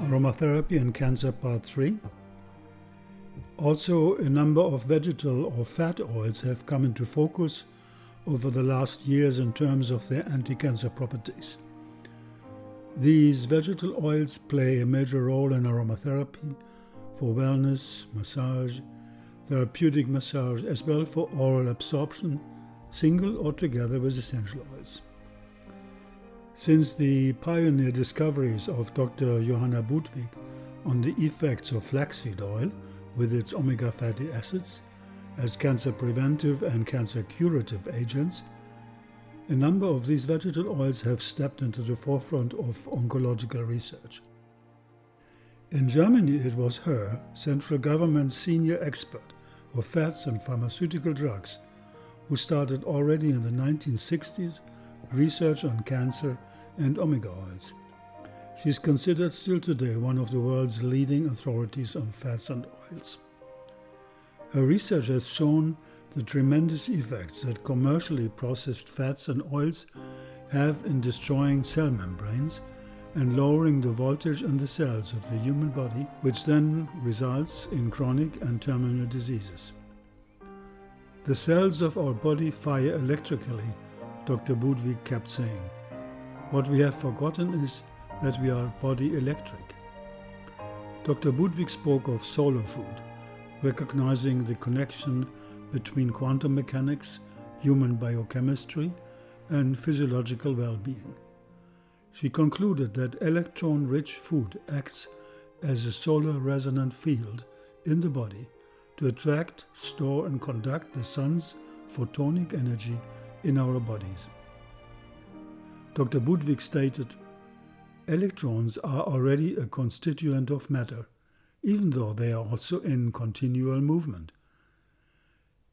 Aromatherapy and Cancer Part 3. Also, a number of vegetal or fat oils have come into focus over the last years in terms of their anti-cancer properties. These vegetal oils play a major role in aromatherapy for wellness, massage, therapeutic massage, as well for oral absorption, single or together with essential oils. Since the pioneer discoveries of Dr. Johanna Budwig on the effects of flaxseed oil with its omega fatty acids as cancer preventive and cancer curative agents, a number of these vegetal oils have stepped into the forefront of oncological research. In Germany, it was her, central government senior expert of fats and pharmaceutical drugs, who started already in the 1960s research on cancer and omega oils. She is considered still today one of the world's leading authorities on fats and oils. Her research has shown the tremendous effects that commercially processed fats and oils have in destroying cell membranes and lowering the voltage in the cells of the human body, which then results in chronic and terminal diseases. The cells of our body fire electrically, Dr. Budwig kept saying. What we have forgotten is that we are body electric. Dr. Budwig spoke of solar food, recognizing the connection between quantum mechanics, human biochemistry, and physiological well-being. She concluded that electron-rich food acts as a solar resonant field in the body to attract, store, and conduct the sun's photonic energy in our bodies. Dr. Budwig stated, "Electrons are already a constituent of matter, even though they are also in continual movement.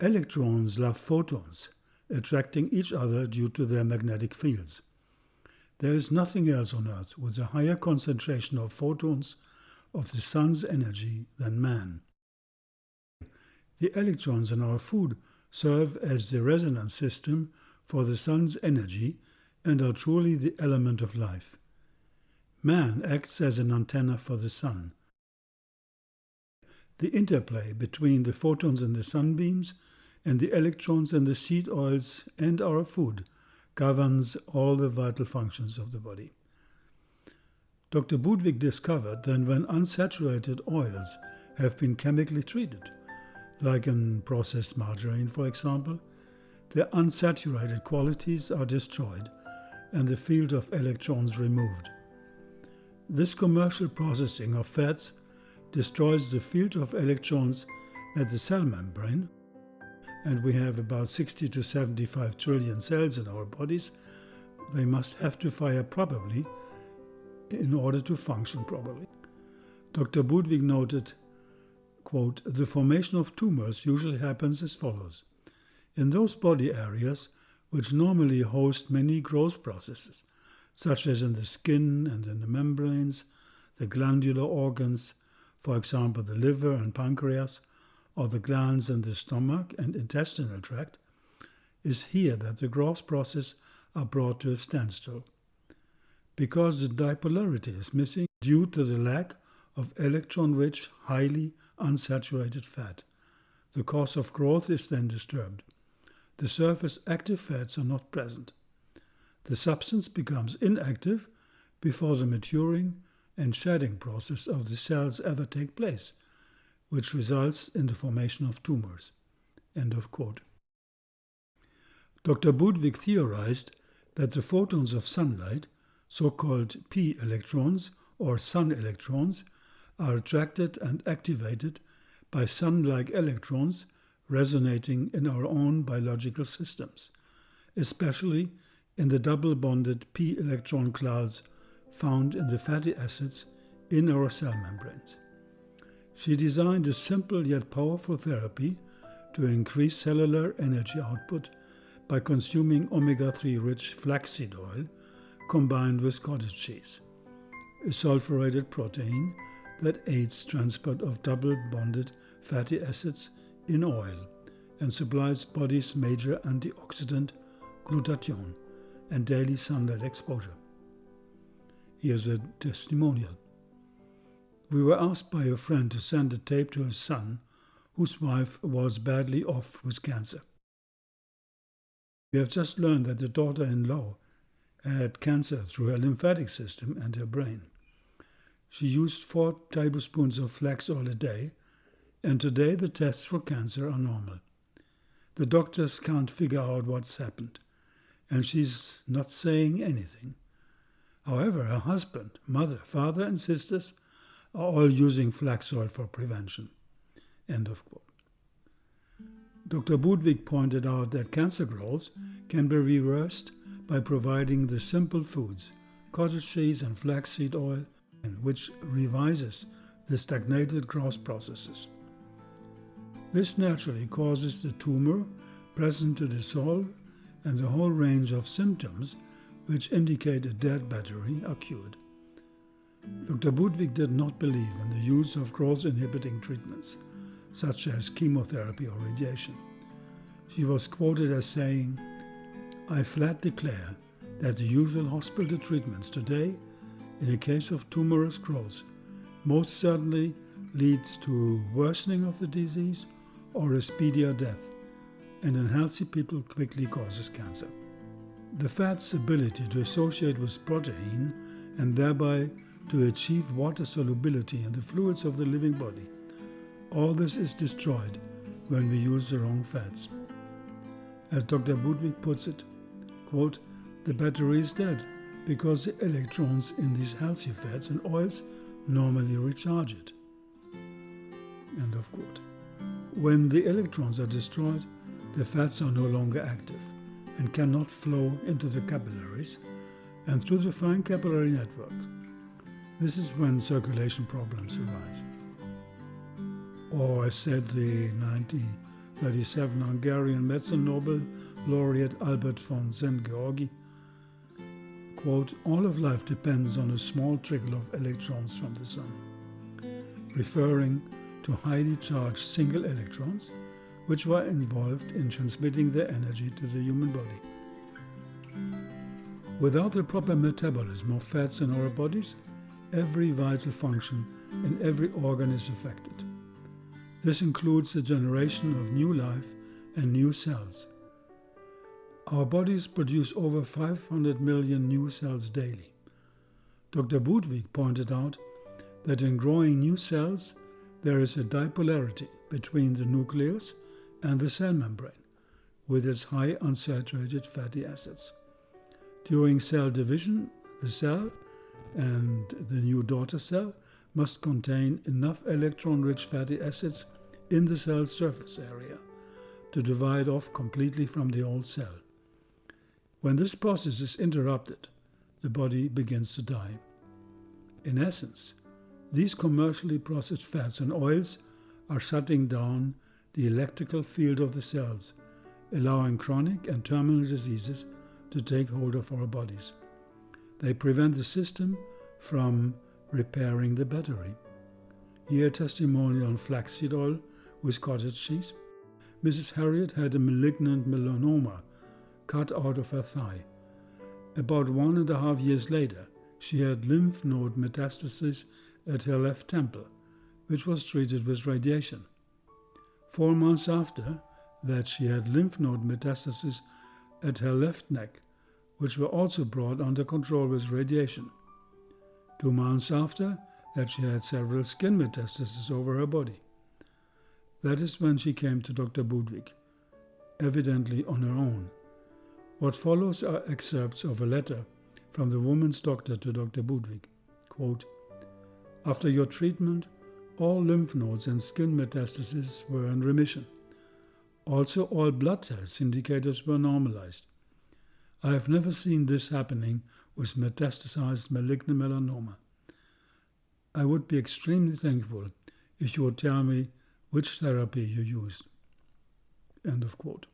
Electrons love photons, attracting each other due to their magnetic fields. There is nothing else on Earth with a higher concentration of photons of the sun's energy than man. The electrons in our food serve as the resonance system for the sun's energy and are truly the element of life. Man acts as an antenna for the sun. The interplay between the photons in the sunbeams and the electrons in the seed oils and our food governs all the vital functions of the body." Dr. Budwig discovered that when unsaturated oils have been chemically treated, like in processed margarine for example, their unsaturated qualities are destroyed and the field of electrons removed. This commercial processing of fats destroys the field of electrons at the cell membrane, and we have about 60 to 75 trillion cells in our bodies. They must have to fire properly in order to function properly. Dr. Budwig noted, quote, "The formation of tumors usually happens as follows. In those body areas which normally host many growth processes, such as in the skin and in the membranes, the glandular organs, for example the liver and pancreas, or the glands in the stomach and intestinal tract, is here that the growth process are brought to a standstill. Because the dipolarity is missing due to the lack of electron-rich, highly unsaturated fat, the cause of growth is then disturbed. The surface active fats are not present. The substance becomes inactive before the maturing and shedding process of the cells ever take place, which results in the formation of tumors." End of quote. Dr. Budwig theorized that the photons of sunlight, so-called p electrons or sun electrons, are attracted and activated by sun-like electrons resonating in our own biological systems, especially in the double-bonded p electron clouds found in the fatty acids in our cell membranes. She designed a simple yet powerful therapy to increase cellular energy output by consuming omega-3 rich flaxseed oil combined with cottage cheese, a sulfurated protein that aids transport of double-bonded fatty acids in oil and supplies body's major antioxidant glutathione and daily sunlight exposure. Here's a testimonial. We were asked by a friend to send a tape to his son, whose wife was badly off with cancer. We have just learned that the daughter-in-law had cancer through her lymphatic system and her brain. She used 4 tablespoons of flax oil a day, and today the tests for cancer are normal. The doctors can't figure out what's happened, and she's not saying anything. However, her husband, mother, father, and sisters are all using flax oil for prevention. End of quote. Dr. Budwig pointed out that cancer growth can be reversed by providing the simple foods, cottage cheese and flaxseed oil, which revises the stagnated growth processes. This naturally causes the tumor present to dissolve, and the whole range of symptoms which indicate a dead battery are cured. Dr. Budwig did not believe in the use of growth-inhibiting treatments, such as chemotherapy or radiation. She was quoted as saying, "I flat declare that the usual hospital treatments today, in a case of tumorous growth, most certainly leads to worsening of the disease or a speedier death, and in healthy people quickly causes cancer." The fat's ability to associate with protein and thereby to achieve water solubility in the fluids of the living body, all this is destroyed when we use the wrong fats. As Dr. Budwig puts it, quote, "The battery is dead because the electrons in these healthy fats and oils normally recharge it." End of quote. When the electrons are destroyed, the fats are no longer active and cannot flow into the capillaries and through the fine capillary network. This is when circulation problems arise. Or, as said the 1937 Hungarian medicine Nobel laureate Albert von Szent-Györgyi, quote, "All of life depends on a small trickle of electrons from the sun," referring to highly charged single electrons, which were involved in transmitting their energy to the human body. Without the proper metabolism of fats in our bodies, every vital function in every organ is affected. This includes the generation of new life and new cells. Our bodies produce over 500 million new cells daily. Dr. Budwig pointed out that in growing new cells, there is a dipolarity between the nucleus and the cell membrane, with its high unsaturated fatty acids. During cell division, the cell and the new daughter cell must contain enough electron-rich fatty acids in the cell's surface area to divide off completely from the old cell. When this process is interrupted, the body begins to die. In essence, these commercially processed fats and oils are shutting down the electrical field of the cells, allowing chronic and terminal diseases to take hold of our bodies. They prevent the system from repairing the battery. Here a testimonial on flaxseed oil with cottage cheese. Mrs. Harriet had a malignant melanoma cut out of her thigh. About 1.5 years later, she had lymph node metastasis at her left temple, which was treated with radiation. 4 months after that, she had lymph node metastasis at her left neck, which were also brought under control with radiation. 2 months after that, she had several skin metastases over her body. That is when she came to Dr. Budwig, evidently on her own. What follows are excerpts of a letter from the woman's doctor to Dr. Budwig. Quote, "After your treatment, all lymph nodes and skin metastases were in remission. Also, all blood cell indicators were normalized. I have never seen this happening with metastasized malignant melanoma. I would be extremely thankful if you would tell me which therapy you used." End of quote.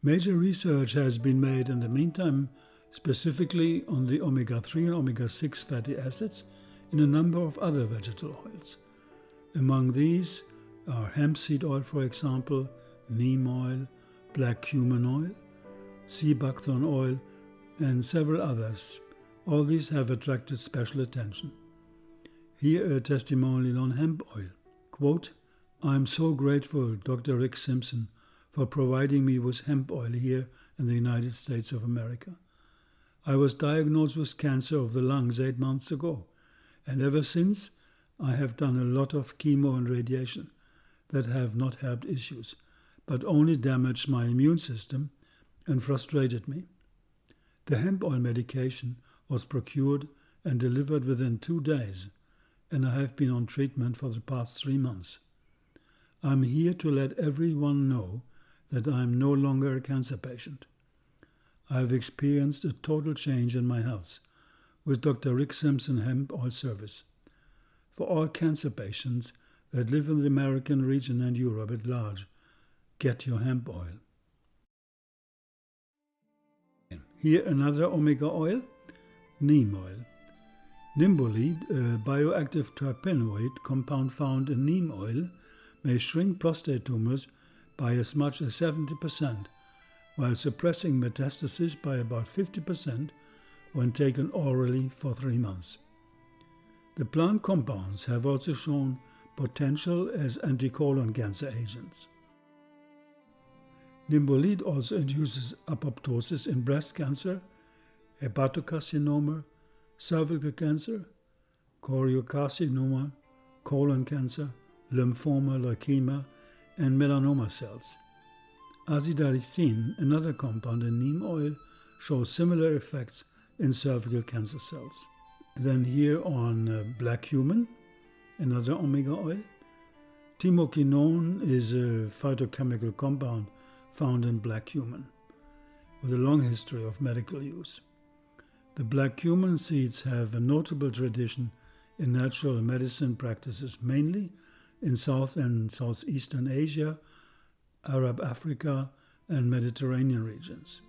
Major research has been made in the meantime, specifically on the omega-3 and omega-6 fatty acids in a number of other vegetal oils. Among these are hemp seed oil, for example, neem oil, black cumin oil, sea buckthorn oil, and several others. All these have attracted special attention. Here a testimonial on hemp oil. Quote, "I'm so grateful, Dr. Rick Simpson, for providing me with hemp oil here in the United States of America. I was diagnosed with cancer of the lungs 8 months ago, and ever since I have done a lot of chemo and radiation that have not helped issues, but only damaged my immune system and frustrated me. The hemp oil medication was procured and delivered within 2 days, and I have been on treatment for the past 3 months. I'm here to let everyone know that I am no longer a cancer patient. I have experienced a total change in my health with Dr. Rick Simpson Hemp Oil Service. For all cancer patients that live in the American region and Europe at large, get your hemp oil." Here another omega oil, neem oil. Nimbolide, a bioactive terpenoid compound found in neem oil, may shrink prostate tumors by as much as 70%, while suppressing metastasis by about 50% when taken orally for 3 months. The plant compounds have also shown potential as anti-colon cancer agents. Nimbolide also induces apoptosis in breast cancer, hepatocarcinoma, cervical cancer, choriocarcinoma, colon cancer, lymphoma, leukemia, and melanoma cells. Azidarithine, another compound in neem oil, shows similar effects in cervical cancer cells. Then here on black cumin, another omega oil. Timoquinone is a phytochemical compound found in black cumin, with a long history of medical use. The black cumin seeds have a notable tradition in natural medicine practices, mainly in South and Southeastern Asia, Arab Africa, and Mediterranean regions.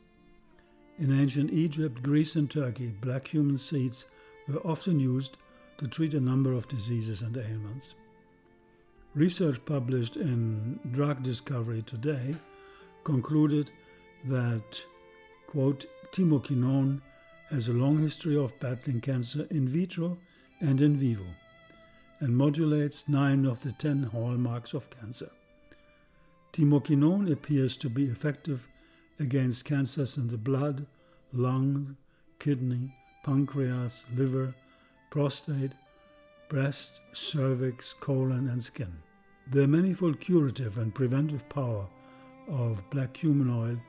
In ancient Egypt, Greece, and Turkey, black cumin seeds were often used to treat a number of diseases and ailments. Research published in Drug Discovery Today concluded that, quote, "Timoquinone has a long history of battling cancer in vitro and in vivo, and modulates 9 of the 10 hallmarks of cancer. Timoquinone appears to be effective against cancers in the blood, lung, kidney, pancreas, liver, prostate, breast, cervix, colon, and skin. The manifold curative and preventive power of black cumin oil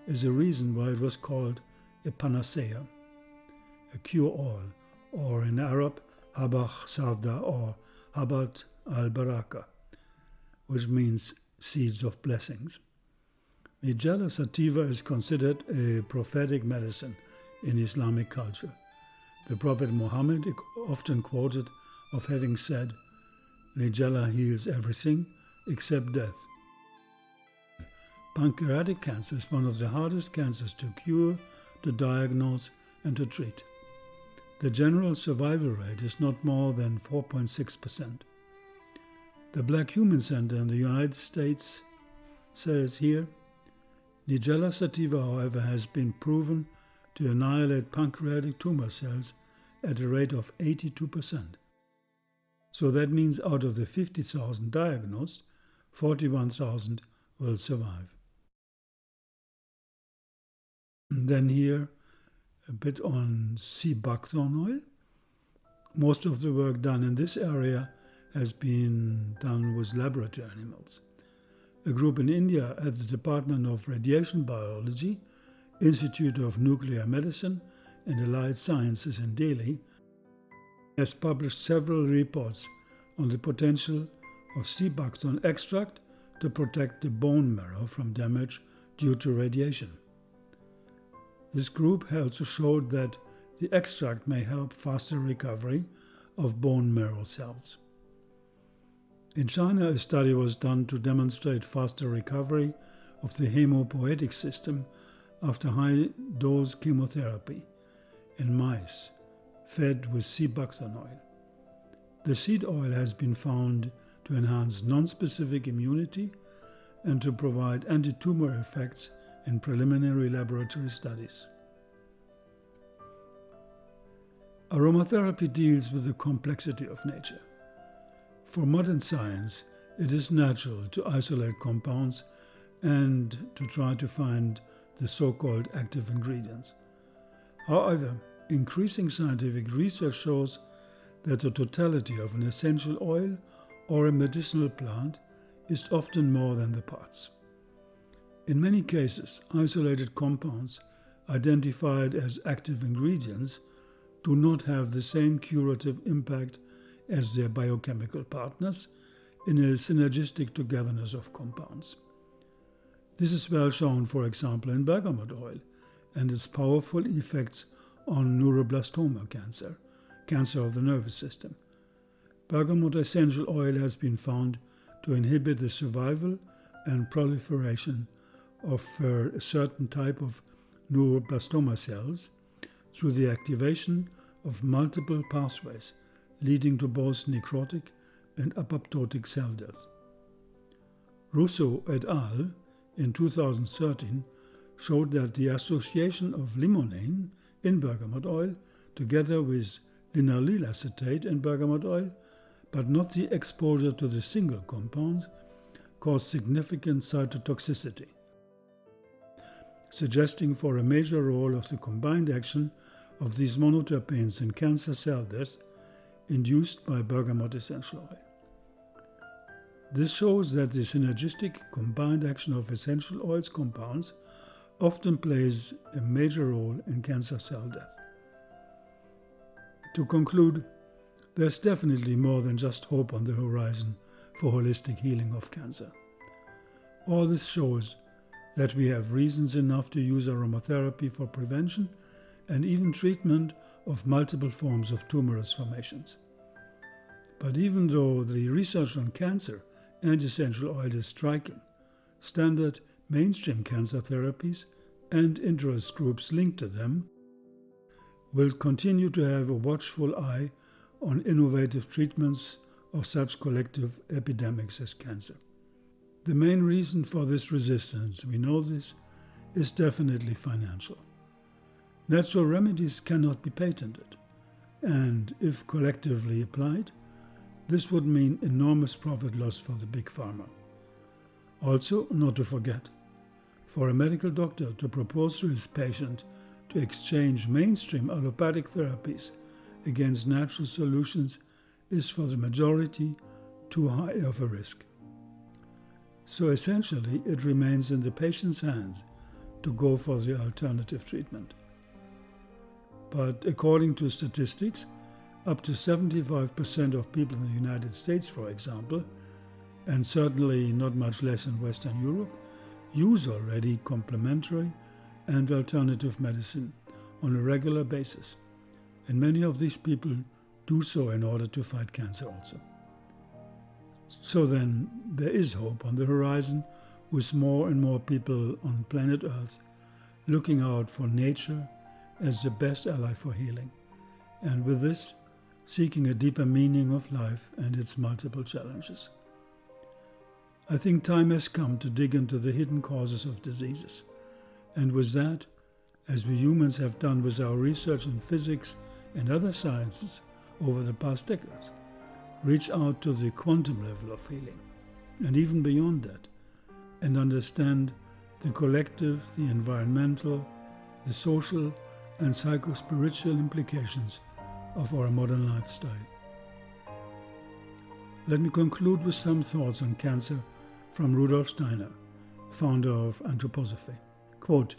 is a reason why it was called a panacea, a cure-all, or in Arab, habach savda or habat al-baraka, which means seeds of blessings. Nigella sativa is considered a prophetic medicine in Islamic culture. The Prophet Muhammad often quoted of having said, "Nigella heals everything except death." Pancreatic cancer is one of the hardest cancers to cure, to diagnose, and to treat. The general survival rate is not more than 4.6%. The Black Human Center in the United States says here, Nigella sativa, however, has been proven to annihilate pancreatic tumor cells at a rate of 82%. So that means out of the 50,000 diagnosed, 41,000 will survive. And then here, a bit on sea buckthorn oil. Most of the work done in this area has been done with laboratory animals. A group in India at the Department of Radiation Biology, Institute of Nuclear Medicine and Allied Sciences in Delhi, has published several reports on the potential of sea buckthorn extract to protect the bone marrow from damage due to radiation. This group also showed that the extract may help faster recovery of bone marrow cells. In China, a study was done to demonstrate faster recovery of the hemopoietic system after high-dose chemotherapy in mice fed with sea buckthorn oil. The seed oil has been found to enhance non-specific immunity and to provide anti-tumor effects in preliminary laboratory studies. Aromatherapy deals with the complexity of nature. For modern science, it is natural to isolate compounds and to try to find the so-called active ingredients. However, increasing scientific research shows that the totality of an essential oil or a medicinal plant is often more than the parts. In many cases, isolated compounds identified as active ingredients do not have the same curative impact as their biochemical partners in a synergistic togetherness of compounds. This is well shown, for example, in bergamot oil and its powerful effects on neuroblastoma cancer, cancer of the nervous system. Bergamot essential oil has been found to inhibit the survival and proliferation of a certain type of neuroblastoma cells through the activation of multiple pathways leading to both necrotic and apoptotic cell death. Russo et al. In 2013 showed that the association of limonene in bergamot oil together with linaloyl acetate in bergamot oil, but not the exposure to the single compounds, caused significant cytotoxicity, suggesting for a major role of the combined action of these monoterpenes in cancer cell death induced by bergamot essential oil. This shows that the synergistic combined action of essential oils compounds often plays a major role in cancer cell death. To conclude, there's definitely more than just hope on the horizon for holistic healing of cancer. All this shows that we have reasons enough to use aromatherapy for prevention and even treatment of multiple forms of tumorous formations. But even though the research on cancer and essential oil is striking, standard mainstream cancer therapies and interest groups linked to them will continue to have a watchful eye on innovative treatments of such collective epidemics as cancer. The main reason for this resistance, we know this, is definitely financial. Natural remedies cannot be patented, and if collectively applied, this would mean enormous profit loss for the big pharma. Also, not to forget, for a medical doctor to propose to his patient to exchange mainstream allopathic therapies against natural solutions is for the majority too high of a risk. So essentially, it remains in the patient's hands to go for the alternative treatment. But according to statistics, up to 75% of people in the United States, for example, and certainly not much less in Western Europe, use already complementary and alternative medicine on a regular basis. And many of these people do so in order to fight cancer also. So then, there is hope on the horizon with more and more people on planet Earth looking out for nature as the best ally for healing. And with this, seeking a deeper meaning of life and its multiple challenges. I think time has come to dig into the hidden causes of diseases. And with that, as we humans have done with our research in physics and other sciences over the past decades, reach out to the quantum level of healing, and even beyond that, and understand the collective, the environmental, the social, and psycho-spiritual implications of our modern lifestyle. Let me conclude with some thoughts on cancer from Rudolf Steiner, founder of anthroposophy. Quote,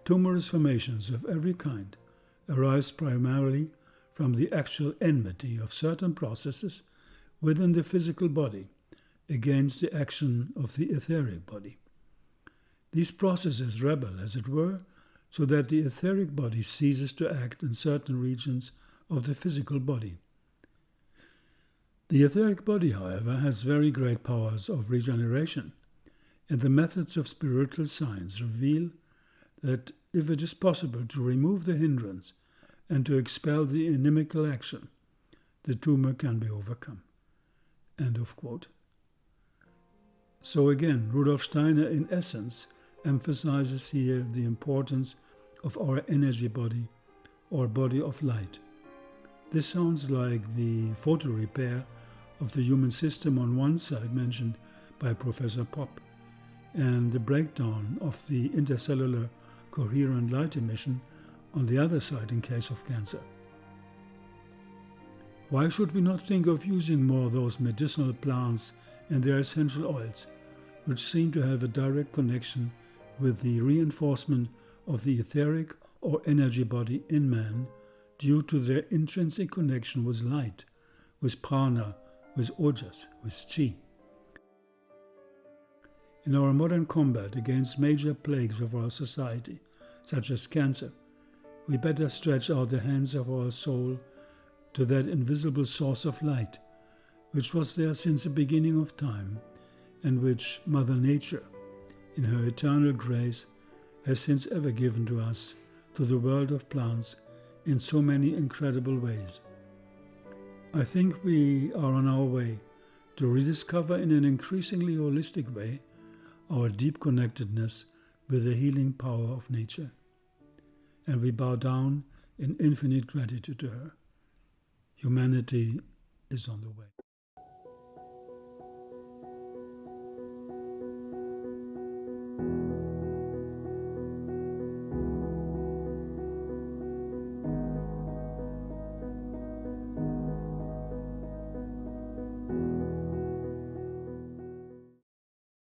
"Tumorous formations of every kind arise primarily from the actual enmity of certain processes within the physical body against the action of the etheric body. These processes rebel, as it were, so that the etheric body ceases to act in certain regions of the physical body. The etheric body, however, has very great powers of regeneration, and the methods of spiritual science reveal that if it is possible to remove the hindrance and to expel the inimical action, the tumor can be overcome." End of quote. So again, Rudolf Steiner, in essence, emphasizes here the importance of our energy body or body of light, This sounds like the photo repair of the human system on one side mentioned by Professor Popp, and the breakdown of the intercellular coherent light emission on the other side in case of cancer. Why should we not think of using more of those medicinal plants and their essential oils, which seem to have a direct connection with the reinforcement of the etheric or energy body in man due to their intrinsic connection with light, with prana, with ojas, with chi. In our modern combat against major plagues of our society, such as cancer, we better stretch out the hands of our soul to that invisible source of light, which was there since the beginning of time, and which Mother Nature, in her eternal grace, has since ever given to us, to the world of plants, in so many incredible ways. I think we are on our way to rediscover in an increasingly holistic way our deep connectedness with the healing power of nature. And we bow down in infinite gratitude to her. Humanity is on the way.